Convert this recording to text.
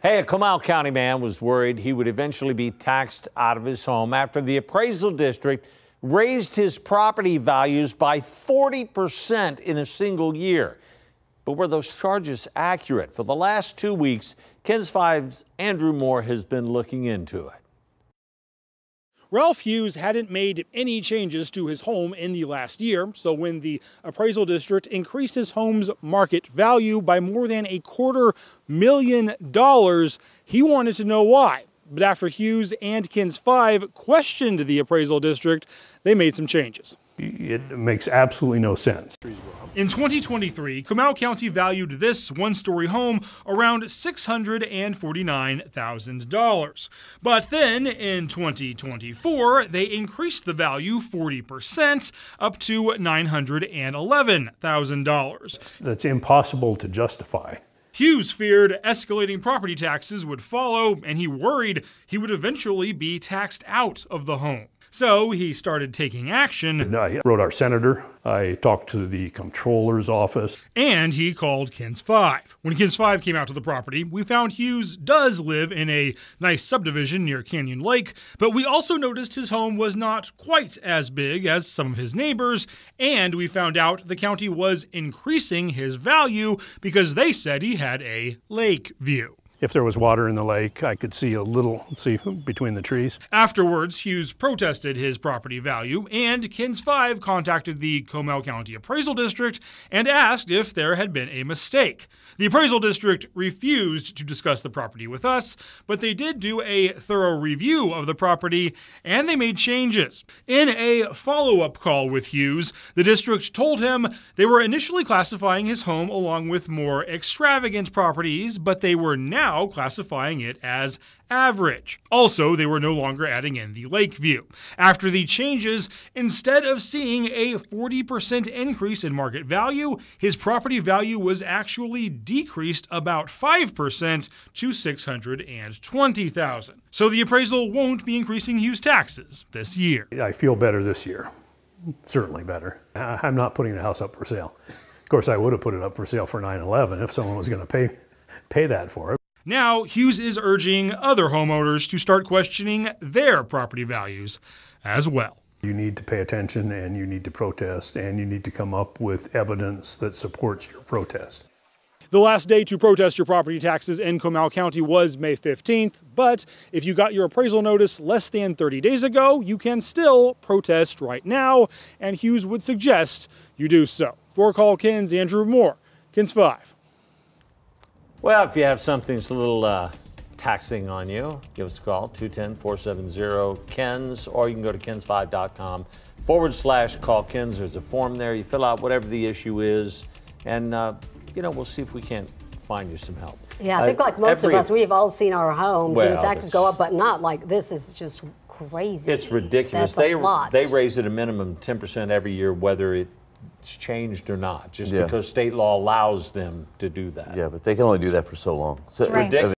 Hey, a Comal County man was worried he would eventually be taxed out of his home after the appraisal district raised his property values by 40% in a single year. But were those charges accurate? For the last 2 weeks, KENS 5's Andrew Moore has been looking into it. Ralph Hughes hadn't made any changes to his home in the last year, so when the appraisal district increased his home's market value by more than $250,000, he wanted to know why. But after Hughes and KENS 5 questioned the appraisal district, they made some changes. It makes absolutely no sense. In 2023, Comal County valued this one-story home around $649,000. But then in 2024, they increased the value 40%, up to $911,000. That's impossible to justify. Hughes feared escalating property taxes would follow, and he worried he would eventually be taxed out of the home. So he started taking action. I wrote our senator, I talked to the comptroller's office. And he called KENS 5. When KENS 5 came out to the property, we found Hughes does live in a nice subdivision near Canyon Lake, but we also noticed his home was not quite as big as some of his neighbors, and we found out the county was increasing his value because they said he had a lake view. If there was water in the lake, I could see between the trees. Afterwards, Hughes protested his property value, and KENS 5 contacted the Comal County Appraisal District and asked if there had been a mistake. The appraisal district refused to discuss the property with us, but they did do a thorough review of the property, and they made changes. In a follow-up call with Hughes, the district told him they were initially classifying his home along with more extravagant properties, but they were now classifying it as average. Also, they were no longer adding in the lake view. After the changes, instead of seeing a 40% increase in market value, his property value was actually decreased about 5% to $620,000. So the appraisal won't be increasing Hughes' taxes this year. I feel better this year, certainly better. I'm not putting the house up for sale. Of course, I would have put it up for sale for $911 if someone was going to pay that for it. Now, Hughes is urging other homeowners to start questioning their property values as well. You need to pay attention, and you need to protest, and you need to come up with evidence that supports your protest. The last day to protest your property taxes in Comal County was May 15th, but if you got your appraisal notice less than 30 days ago, you can still protest right now, and Hughes would suggest you do so. For Call KENS, Andrew Moore, KENS 5. Well, if you have something that's a little taxing on you, give us a call, 210-470-KENS, or you can go to KENS5.com/call KENS. There's a form there. You fill out whatever the issue is, and, we'll see if we can't find you some help. Yeah, I think like most of us, we've all seen our homes, and the taxes go up, but not like this is just crazy. It's ridiculous. That's a lot. They raise it a minimum 10% every year, whether it's changed or not, just because state law allows them to do that. Yeah, but they can only do that for so long. So it's ridiculous.